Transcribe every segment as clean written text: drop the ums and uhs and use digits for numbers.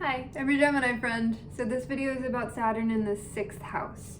Hi, I'm your Gemini friend. So this video is about Saturn in the 6th house.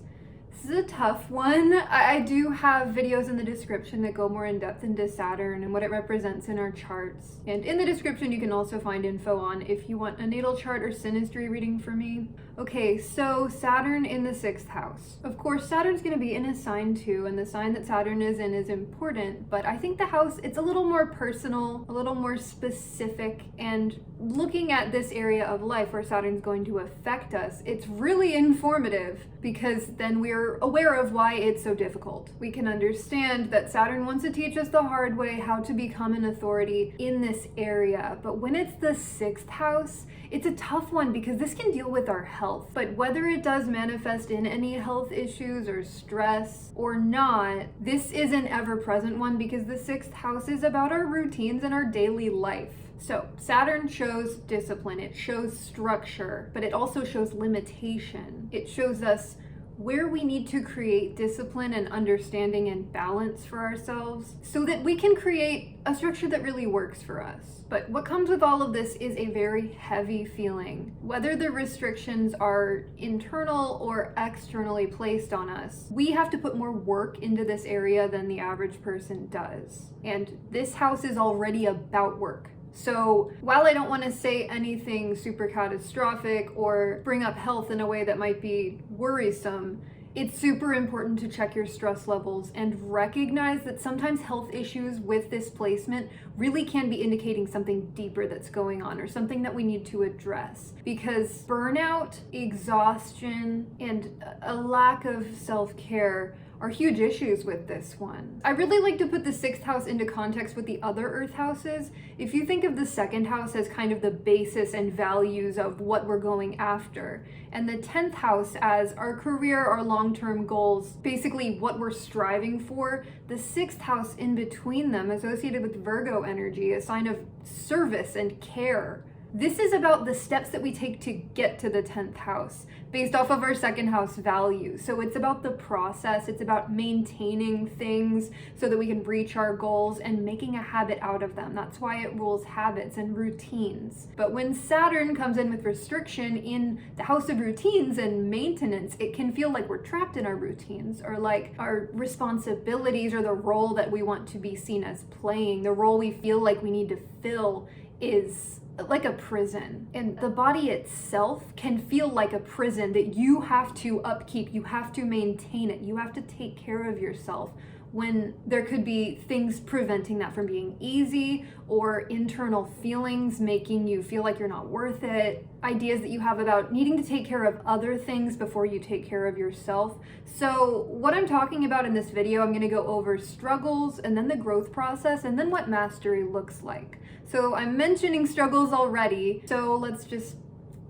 This is a tough one. I do have videos in the description that go more in depth into Saturn and what it represents in our charts. And in the description you can also find info on if you want a natal chart or synastry reading for me. Okay, so Saturn in the 6th house. Of course, Saturn's going to be in a sign too, and the sign that Saturn is in is important, but I think the house, it's a little more personal, a little more specific, and looking at this area of life where Saturn's going to affect us, it's really informative because then we're aware of why it's so difficult. We can understand that Saturn wants to teach us the hard way how to become an authority in this area, but when it's the 6th house, it's a tough one because this can deal with our health. But whether it does manifest in any health issues or stress or not, this is an ever-present one because the 6th house is about our routines and our daily life. So Saturn shows discipline, it shows structure, but it also shows limitation. It shows us where we need to create discipline and understanding and balance for ourselves so that we can create a structure that really works for us. But what comes with all of this is a very heavy feeling. Whether the restrictions are internal or externally placed on us, we have to put more work into this area than the average person does. And this house is already about work. So while I don't want to say anything super catastrophic or bring up health in a way that might be worrisome, it's super important to check your stress levels and recognize that sometimes health issues with this placement really can be indicating something deeper that's going on or something that we need to address. Because burnout, exhaustion, and a lack of self-care are huge issues with this one. I really like to put the 6th house into context with the other Earth houses. If you think of the 2nd house as kind of the basis and values of what we're going after, and the 10th house as our career, our long-term goals, basically what we're striving for, the 6th house in between them, associated with Virgo energy, a sign of service and care. This is about the steps that we take to get to the 10th house based off of our 2nd house values. So it's about the process, it's about maintaining things so that we can reach our goals and making a habit out of them. That's why it rules habits and routines. But when Saturn comes in with restriction in the house of routines and maintenance, it can feel like we're trapped in our routines or like our responsibilities or the role that we want to be seen as playing, the role we feel like we need to fill is like a prison, and the body itself can feel like a prison that you have to upkeep, you have to maintain it, you have to take care of yourself, when there could be things preventing that from being easy or internal feelings making you feel like you're not worth it, ideas that you have about needing to take care of other things before you take care of yourself. So what I'm talking about in this video, I'm going to go over struggles and then the growth process and then what mastery looks like. So I'm mentioning struggles already, so let's just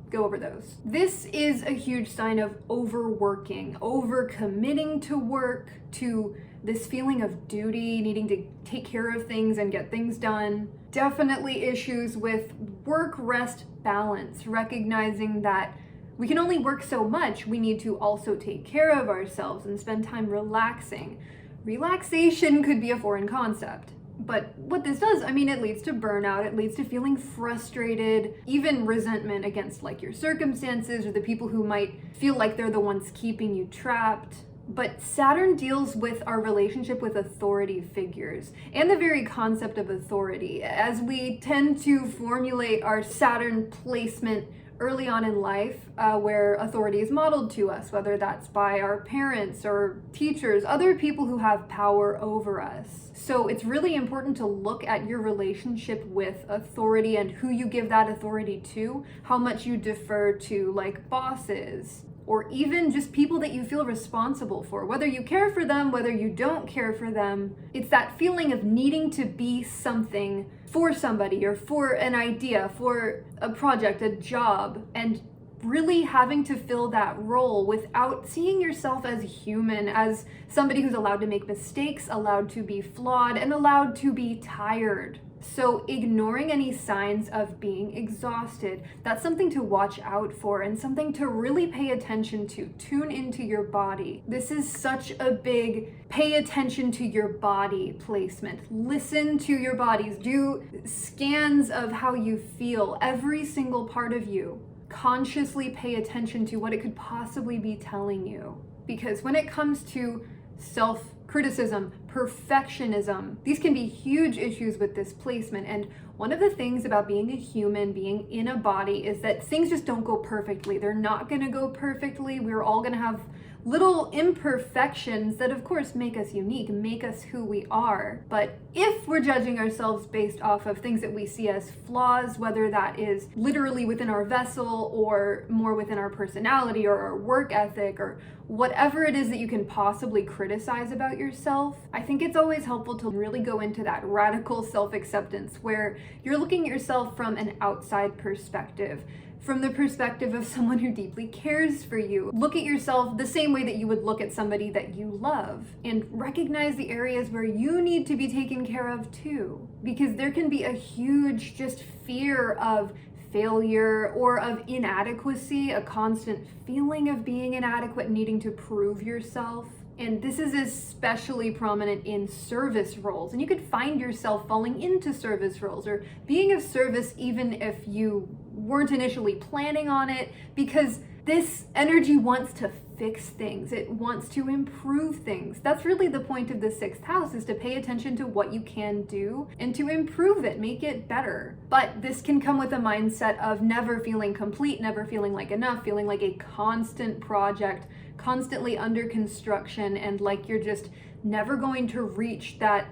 go over those. This is a huge sign of overworking, overcommitting to work, to this feeling of duty, needing to take care of things and get things done. Definitely issues with work-rest balance, recognizing that we can only work so much. We need to also take care of ourselves and spend time relaxing. Relaxation could be a foreign concept. But what this does, I mean, it leads to burnout, it leads to feeling frustrated, even resentment against like your circumstances or the people who might feel like they're the ones keeping you trapped. But Saturn deals with our relationship with authority figures and the very concept of authority, as we tend to formulate our Saturn placement early on in life where authority is modeled to us, whether that's by our parents or teachers, other people who have power over us. So it's really important to look at your relationship with authority and who you give that authority to, how much you defer to like bosses, or even just people that you feel responsible for, whether you care for them, whether you don't care for them. It's that feeling of needing to be something for somebody or for an idea, for a project, a job, and really having to fill that role without seeing yourself as human, as somebody who's allowed to make mistakes, allowed to be flawed, and allowed to be tired. So ignoring any signs of being exhausted, that's something to watch out for and something to really pay attention to. Tune into your body. This is such a big pay attention to your body placement. Listen to your bodies. Do scans of how you feel, every single part of you. consciously pay attention to what it could possibly be telling you. Because when it comes to self-criticism, perfectionism, these can be huge issues with this placement. And one of the things about being a human, being in a body, is that things just don't go perfectly. They're not going to go perfectly. We're all going to have little imperfections that of course make us unique, make us who we are. But if we're judging ourselves based off of things that we see as flaws, whether that is literally within our vessel or more within our personality or our work ethic or whatever it is that you can possibly criticize about yourself, I think it's always helpful to really go into that radical self-acceptance where you're looking at yourself from an outside perspective, from the perspective of someone who deeply cares for you. Look at yourself the same way that you would look at somebody that you love, and recognize the areas where you need to be taken care of too. Because there can be a huge just fear of failure or of inadequacy, a constant feeling of being inadequate, needing to prove yourself. And this is especially prominent in service roles. And you could find yourself falling into service roles or being of service even if you weren't initially planning on it, because this energy wants to fix things. It wants to improve things. That's really the point of the 6th house, is to pay attention to what you can do and to improve it, make it better. But this can come with a mindset of never feeling complete, never feeling like enough, feeling like a constant project, constantly under construction, and like you're just never going to reach that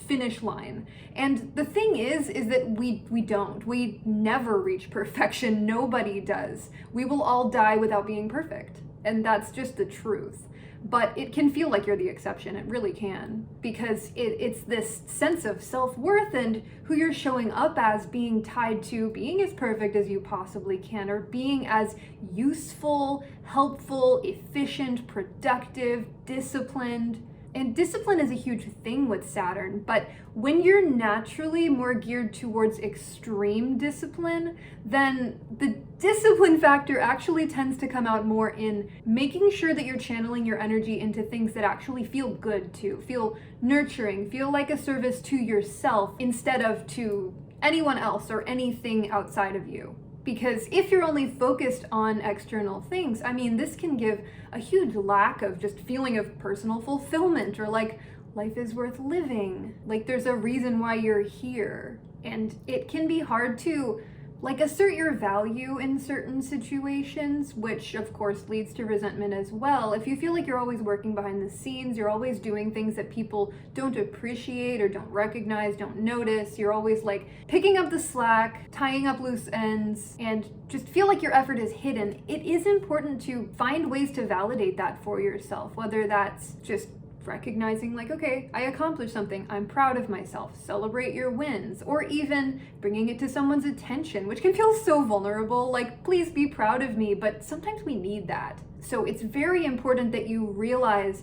finish line. And the thing is that we never reach perfection. Nobody does. We will all die without being perfect. And that's just the truth. But it can feel like you're the exception. It really can. Because it's this sense of self-worth and who you're showing up as being tied to being as perfect as you possibly can, or being as useful, helpful, efficient, productive, disciplined. And discipline is a huge thing with Saturn, but when you're naturally more geared towards extreme discipline, then the discipline factor actually tends to come out more in making sure that you're channeling your energy into things that actually feel good to, feel nurturing, feel like a service to yourself instead of to anyone else or anything outside of you. Because if you're only focused on external things, I mean, this can give a huge lack of just feeling of personal fulfillment, or like life is worth living, like there's a reason why you're here. And it can be hard to like assert your value in certain situations, which of course leads to resentment as well. If you feel like you're always working behind the scenes, you're always doing things that people don't appreciate or don't recognize, don't notice, you're always like picking up the slack, tying up loose ends, and just feel like your effort is hidden, it is important to find ways to validate that for yourself, whether that's just recognizing like, okay, I accomplished something, I'm proud of myself, celebrate your wins, or even bringing it to someone's attention, which can feel so vulnerable, like, please be proud of me, but sometimes we need that. So it's very important that you realize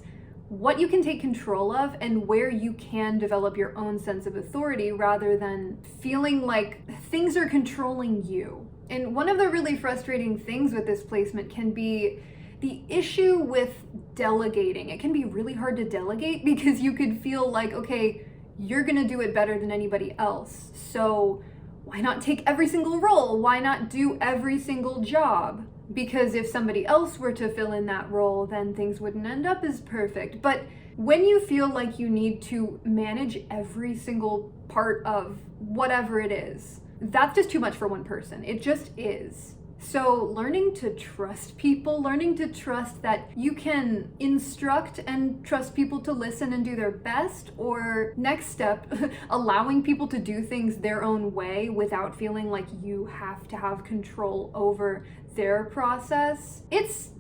what you can take control of and where you can develop your own sense of authority rather than feeling like things are controlling you. And one of the really frustrating things with this placement can be the issue with delegating. It can be really hard to delegate because you could feel like, okay, you're gonna do it better than anybody else. So why not take every single role? Why not do every single job? Because if somebody else were to fill in that role, then things wouldn't end up as perfect. But when you feel like you need to manage every single part of whatever it is, that's just too much for one person. It just is. So learning to trust people, learning to trust that you can instruct and trust people to listen and do their best, or next step, allowing people to do things their own way without feeling like you have to have control over their process. It's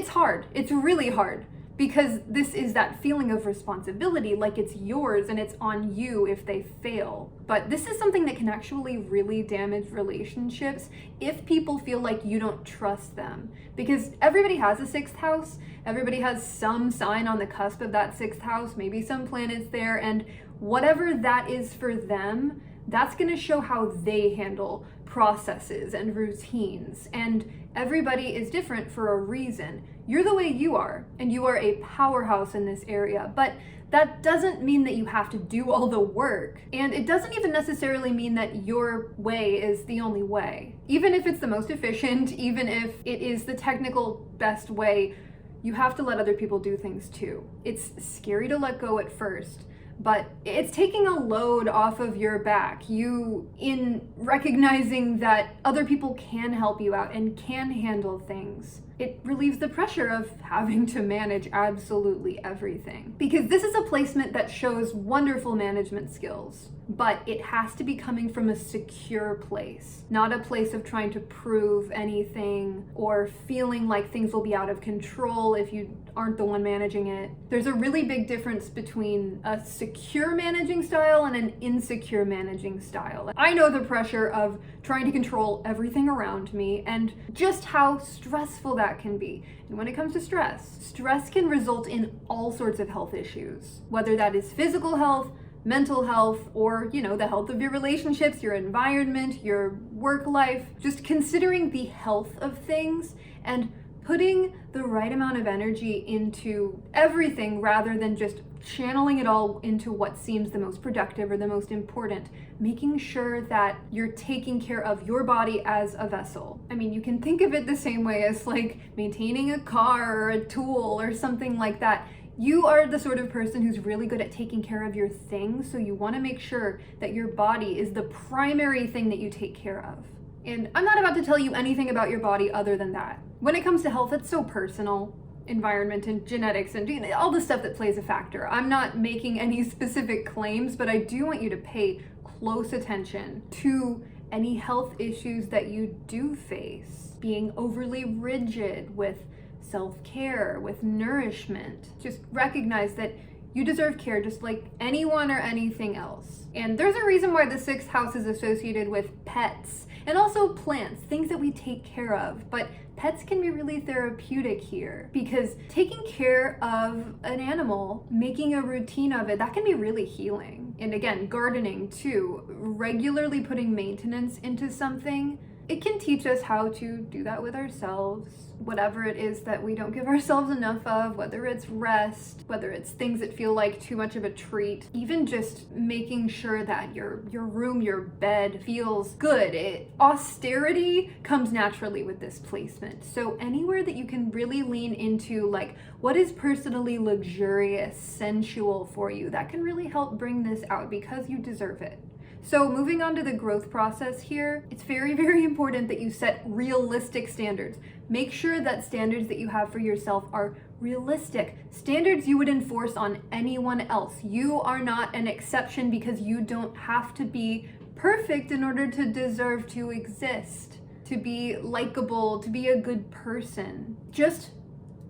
hard. It's really hard. Because this is that feeling of responsibility, like it's yours and it's on you if they fail. But this is something that can actually really damage relationships if people feel like you don't trust them. Because everybody has a 6th house, everybody has some sign on the cusp of that 6th house, maybe some planets there, and whatever that is for them, that's going to show how they handle processes and routines. And everybody is different for a reason. You're the way you are, and you are a powerhouse in this area. But that doesn't mean that you have to do all the work. And it doesn't even necessarily mean that your way is the only way. Even if it's the most efficient, even if it is the technical best way, you have to let other people do things too. It's scary to let go at first, but it's taking a load off of your back. You, in recognizing that other people can help you out and can handle things, it relieves the pressure of having to manage absolutely everything. Because this is a placement that shows wonderful management skills, but it has to be coming from a secure place, not a place of trying to prove anything or feeling like things will be out of control if you aren't the one managing it. There's a really big difference between a secure managing style and an insecure managing style. I know the pressure of trying to control everything around me and just how stressful that can be. And when it comes to stress can result in all sorts of health issues, whether that is physical health, mental health, or, the health of your relationships, your environment, your work life. Just considering the health of things and putting the right amount of energy into everything rather than just channeling it all into what seems the most productive or the most important. Making sure that you're taking care of your body as a vessel. I mean, you can think of it the same way as like maintaining a car or a tool or something like that. You are the sort of person who's really good at taking care of your things, so you want to make sure that your body is the primary thing that you take care of. And I'm not about to tell you anything about your body other than that. When it comes to health, it's so personal. Environment and genetics and all the stuff that plays a factor. I'm not making any specific claims, but I do want you to pay close attention to any health issues that you do face. Being overly rigid with self-care, with nourishment. Just recognize that you deserve care just like anyone or anything else. And there's a reason why the 6th house is associated with pets and also plants, things that we take care of. But pets can be really therapeutic here because taking care of an animal, making a routine of it, that can be really healing. And again, gardening too, regularly putting maintenance into something, it can teach us how to do that with ourselves. Whatever it is that we don't give ourselves enough of, whether it's rest, whether it's things that feel like too much of a treat, even just making sure that your room, your bed feels good. Austerity comes naturally with this placement. So anywhere that you can really lean into like what is personally luxurious, sensual for you, that can really help bring this out because you deserve it. So moving on to the growth process here, it's very, very important that you set realistic standards. Make sure that standards that you have for yourself are realistic. Standards you would enforce on anyone else. You are not an exception because you don't have to be perfect in order to deserve to exist, to be likable, to be a good person. Just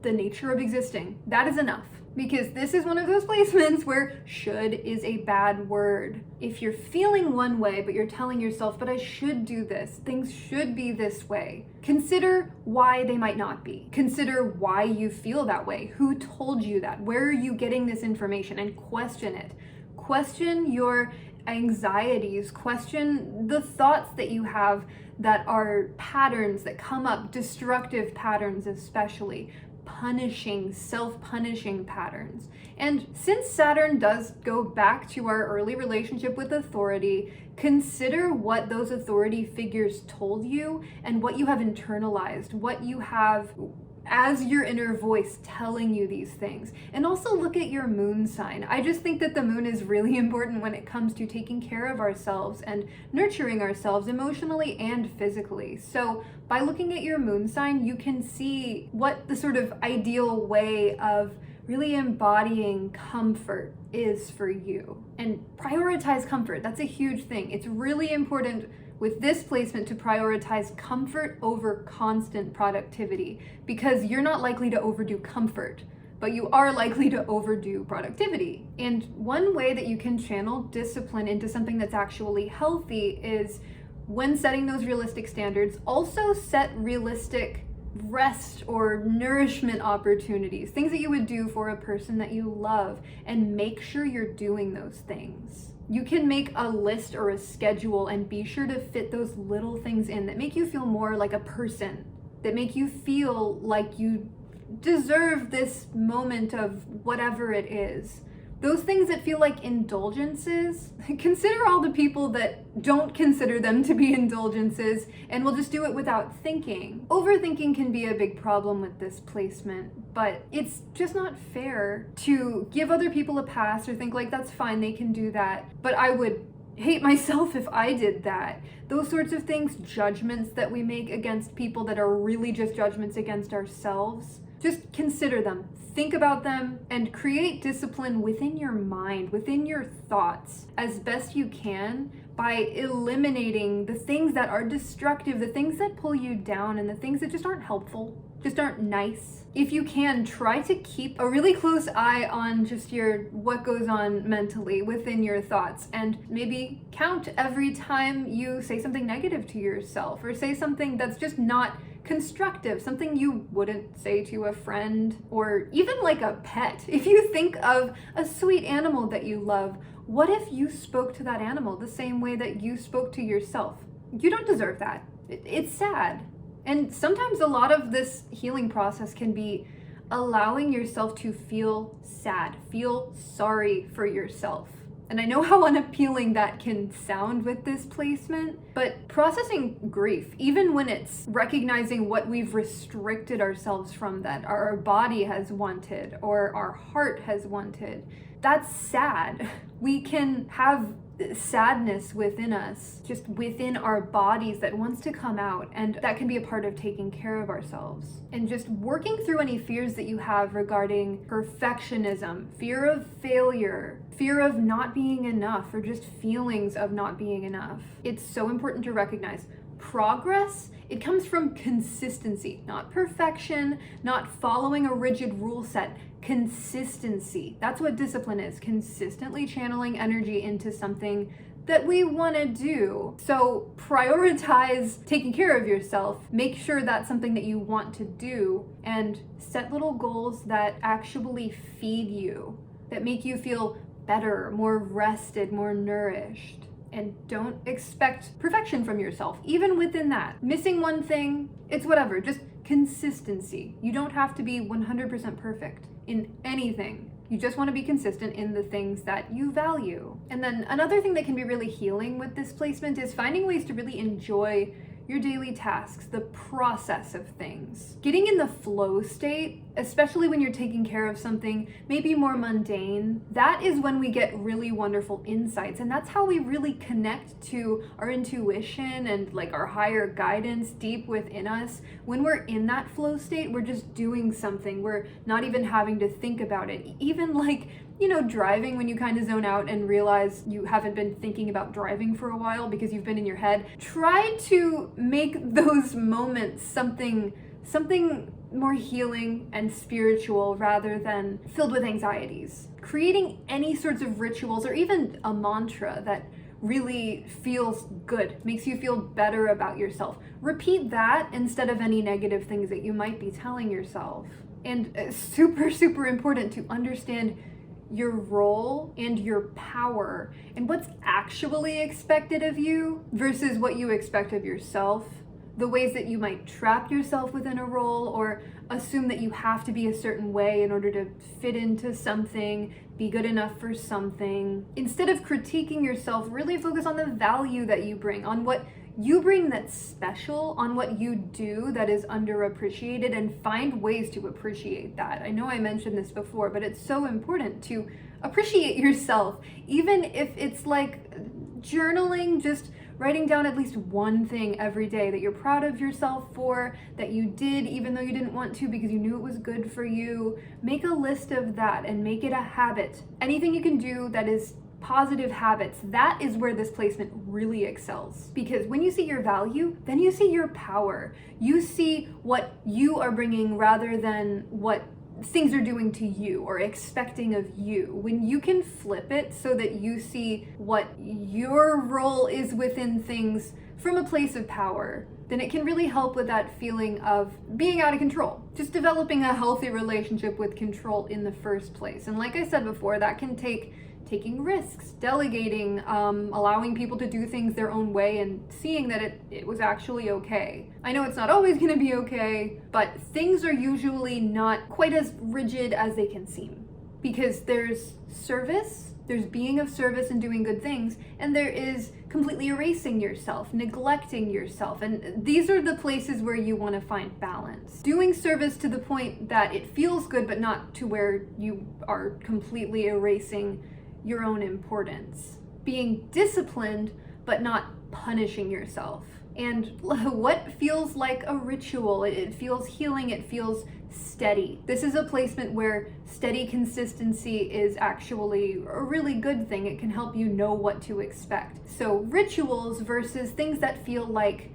the nature of existing. That is enough. Because this is one of those placements where should is a bad word. If you're feeling one way, but you're telling yourself, but I should do this, things should be this way, consider why they might not be. Consider why you feel that way. Who told you that? Where are you getting this information? And question it. Question your anxieties. Question the thoughts that you have that are patterns that come up, destructive patterns especially. Punishing, self-punishing patterns. And since Saturn does go back to our early relationship with authority, consider what those authority figures told you and what you have internalized, what you have as your inner voice telling you these things. And also look at your moon sign. I just think that the moon is really important when it comes to taking care of ourselves and nurturing ourselves emotionally and physically. So by looking at your moon sign, you can see what the sort of ideal way of really embodying comfort is for you. And prioritize comfort. That's a huge thing. It's really important with this placement to prioritize comfort over constant productivity because you're not likely to overdo comfort, but you are likely to overdo productivity. And one way that you can channel discipline into something that's actually healthy is when setting those realistic standards, also set realistic rest or nourishment opportunities, things that you would do for a person that you love, and make sure you're doing those things. You can make a list or a schedule and be sure to fit those little things in that make you feel more like a person, that make you feel like you deserve this moment of whatever it is. Those things that feel like indulgences, consider all the people that don't consider them to be indulgences and will just do it without thinking. Overthinking can be a big problem with this placement, but it's just not fair to give other people a pass or think like, that's fine, they can do that, but I would hate myself if I did that. Those sorts of things, judgments that we make against people that are really just judgments against ourselves, just consider them, think about them, and create discipline within your mind, within your thoughts, as best you can by eliminating the things that are destructive, the things that pull you down, and the things that just aren't helpful, just aren't nice. If you can, try to keep a really close eye on just what goes on mentally within your thoughts, and maybe count every time you say something negative to yourself or say something that's just not constructive, something you wouldn't say to a friend or even like a pet. If you think of a sweet animal that you love, what if you spoke to that animal the same way that you spoke to yourself? You don't deserve that. It's sad. And sometimes a lot of this healing process can be allowing yourself to feel sad, feel sorry for yourself. And I know how unappealing that can sound with this placement, but processing grief, even when it's recognizing what we've restricted ourselves from that our body has wanted or our heart has wanted, that's sad. We can have sadness within us, just within our bodies that wants to come out, and that can be a part of taking care of ourselves. And just working through any fears that you have regarding perfectionism, fear of failure, fear of not being enough, or just feelings of not being enough. It's so important to recognize progress. It comes from consistency, not perfection, not following a rigid rule set. Consistency. That's what discipline is. Consistently channeling energy into something that we want to do. So prioritize taking care of yourself. Make sure that's something that you want to do, and set little goals that actually feed you, that make you feel better, more rested, more nourished. And don't expect perfection from yourself, even within that. Missing one thing, it's whatever, just consistency. You don't have to be 100% perfect in anything. You just want to be consistent in the things that you value. And then another thing that can be really healing with this placement is finding ways to really enjoy your daily tasks, the process of things. Getting in the flow state, especially when you're taking care of something maybe more mundane, that is when we get really wonderful insights. And that's how we really connect to our intuition and like our higher guidance deep within us. When we're in that flow state, we're just doing something. We're not even having to think about it. Even like, driving, when you kind of zone out and realize you haven't been thinking about driving for a while because you've been in your head. Try to make those moments something more healing and spiritual rather than filled with anxieties. Creating any sorts of rituals or even a mantra that really feels good, makes you feel better about yourself. Repeat that instead of any negative things that you might be telling yourself. And super, super important to understand your role and your power and what's actually expected of you versus what you expect of yourself. The ways that you might trap yourself within a role or assume that you have to be a certain way in order to fit into something, be good enough for something. Instead of critiquing yourself, really focus on the value that you bring, on what you bring that's special, on what you do that is underappreciated, and find ways to appreciate that. I know I mentioned this before, but it's so important to appreciate yourself, even if it's like journaling, just writing down at least one thing every day that you're proud of yourself for, that you did even though you didn't want to because you knew it was good for you. Make a list of that and make it a habit. Anything you can do that is positive habits, that is where this placement really excels. Because when you see your value, then you see your power. You see what you are bringing rather than what things are doing to you or expecting of you. When you can flip it so that you see what your role is within things from a place of power, then it can really help with that feeling of being out of control. Just developing a healthy relationship with control in the first place. And like I said before, that can take taking risks, delegating, allowing people to do things their own way and seeing that it was actually okay. I know it's not always gonna be okay, but things are usually not quite as rigid as they can seem. because there's service, there's being of service and doing good things, and there is completely erasing yourself, neglecting yourself. And these are the places where you want to find balance. Doing service to the point that it feels good, but not to where you are completely erasing your own importance. Being disciplined, but not punishing yourself. And what feels like a ritual, it feels healing, it feels steady. This is a placement where steady consistency is actually a really good thing. It can help you know what to expect. So rituals versus things that feel like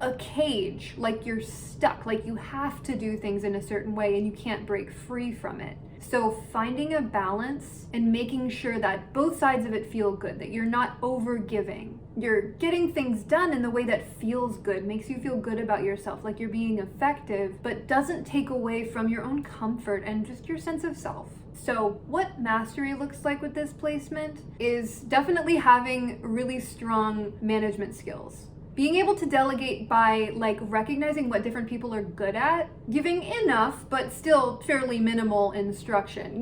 a cage, like you're stuck, like you have to do things in a certain way and you can't break free from it. So finding a balance and making sure that both sides of it feel good, that you're not over giving. You're getting things done in the way that feels good, makes you feel good about yourself, like you're being effective, but doesn't take away from your own comfort and just your sense of self. So what mastery looks like with this placement is definitely having really strong management skills. Being able to delegate by recognizing what different people are good at, giving enough but still fairly minimal instruction.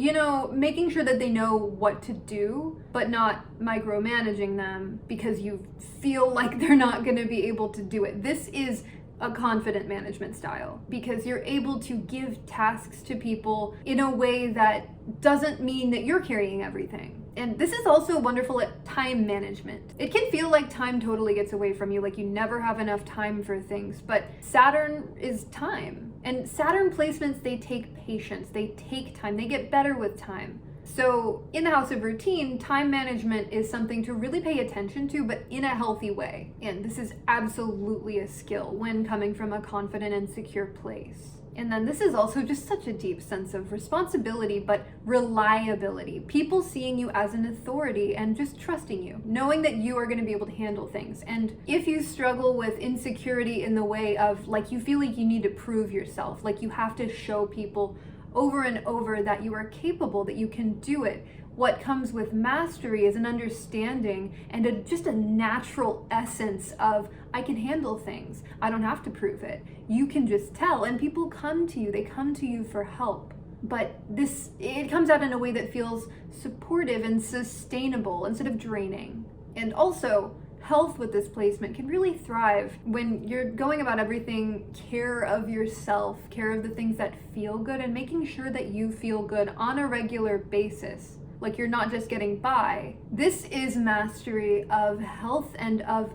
Making sure that they know what to do, but not micromanaging them because you feel like they're not going to be able to do it. This is a confident management style because you're able to give tasks to people in a way that doesn't mean that you're carrying everything. And this is also wonderful at time management. It can feel like time totally gets away from you, like you never have enough time for things, but Saturn is time. And Saturn placements, they take patience, they take time, they get better with time. So in the house of routine, time management is something to really pay attention to, but in a healthy way. And this is absolutely a skill when coming from a confident and secure place. And then this is also just such a deep sense of responsibility, but reliability. People seeing you as an authority and just trusting you, knowing that you are going to be able to handle things. And if you struggle with insecurity in the way of you feel like you need to prove yourself, like you have to show people over and over that you are capable, that you can do it. What comes with mastery is an understanding and just a natural essence of, I can handle things. I don't have to prove it. You can just tell, and people come to you. They come to you for help. But it comes out in a way that feels supportive and sustainable instead of draining. And also, health with this placement can really thrive when you're going about everything care of yourself, care of the things that feel good, and making sure that you feel good on a regular basis. Like you're not just getting by. This is mastery of health and of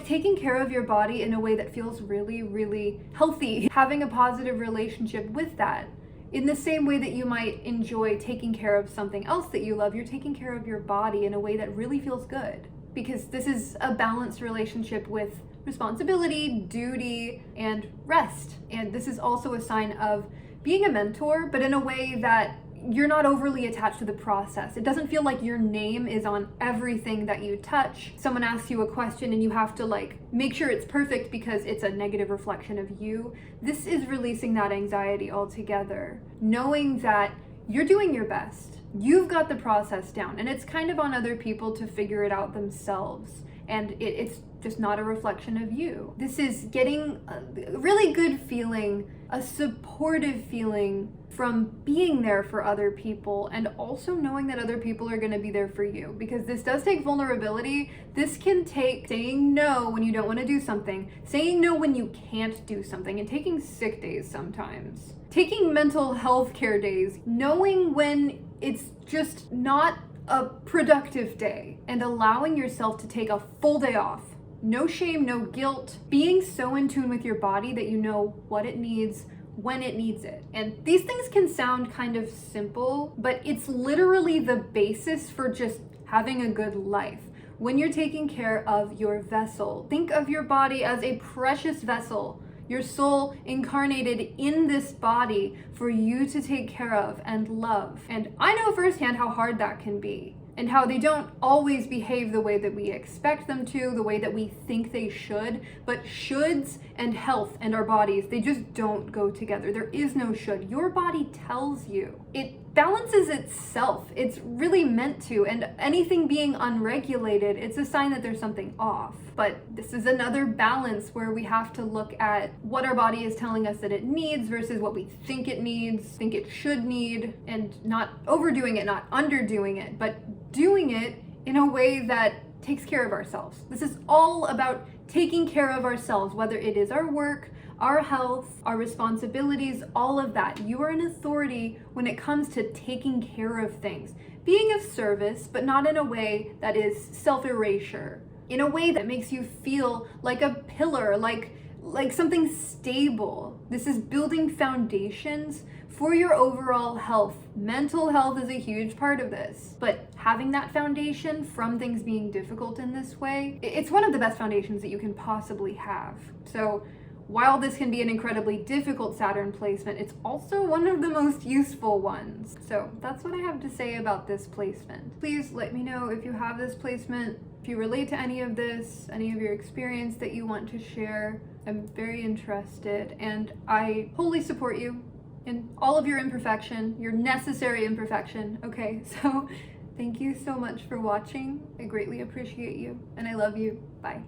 taking care of your body in a way that feels really, really healthy. Having a positive relationship with that. In the same way that you might enjoy taking care of something else that you love, you're taking care of your body in a way that really feels good. Because this is a balanced relationship with responsibility, duty, and rest. And this is also a sign of being a mentor, but in a way that you're not overly attached to the process. It doesn't feel like your name is on everything that you touch. Someone asks you a question and you have to make sure it's perfect because it's a negative reflection of you. This is releasing that anxiety altogether. Knowing that you're doing your best. You've got the process down, and it's kind of on other people to figure it out themselves. And it's just not a reflection of you. This is getting a really good feeling, a supportive feeling from being there for other people, and also knowing that other people are going to be there for you, because this does take vulnerability. This can take saying no when you don't want to do something, saying no when you can't do something, and taking sick days sometimes, taking mental health care days, knowing when it's just not a productive day, and allowing yourself to take a full day off. No shame, no guilt, being so in tune with your body that you know what it needs, when it needs it. And these things can sound kind of simple, but it's literally the basis for just having a good life. When you're taking care of your vessel, think of your body as a precious vessel, your soul incarnated in this body for you to take care of and love. And I know firsthand how hard that can be. and how they don't always behave the way that we expect them to, the way that we think they should. But shoulds and health and our bodies, they just don't go together. There is no should. Your body tells you. It balances itself. It's really meant to, and anything being unregulated, it's a sign that there's something off. But this is another balance where we have to look at what our body is telling us that it needs versus what we think it needs, think it should need, and not overdoing it, not underdoing it, but doing it in a way that takes care of ourselves. This is all about taking care of ourselves, whether it is our work, our health, our responsibilities, all of that. You are an authority when it comes to taking care of things. Being of service, but not in a way that is self-erasure. In a way that makes you feel like a pillar, like something stable. This is building foundations for your overall health. Mental health is a huge part of this, but having that foundation from things being difficult in this way, it's one of the best foundations that you can possibly have. So while this can be an incredibly difficult Saturn placement, it's also one of the most useful ones. So that's what I have to say about this placement. Please let me know if you have this placement, if you relate to any of this, any of your experience that you want to share. I'm very interested, and I wholly support you in all of your imperfection, your necessary imperfection. Okay, so thank you so much for watching. I greatly appreciate you, and I love you. Bye.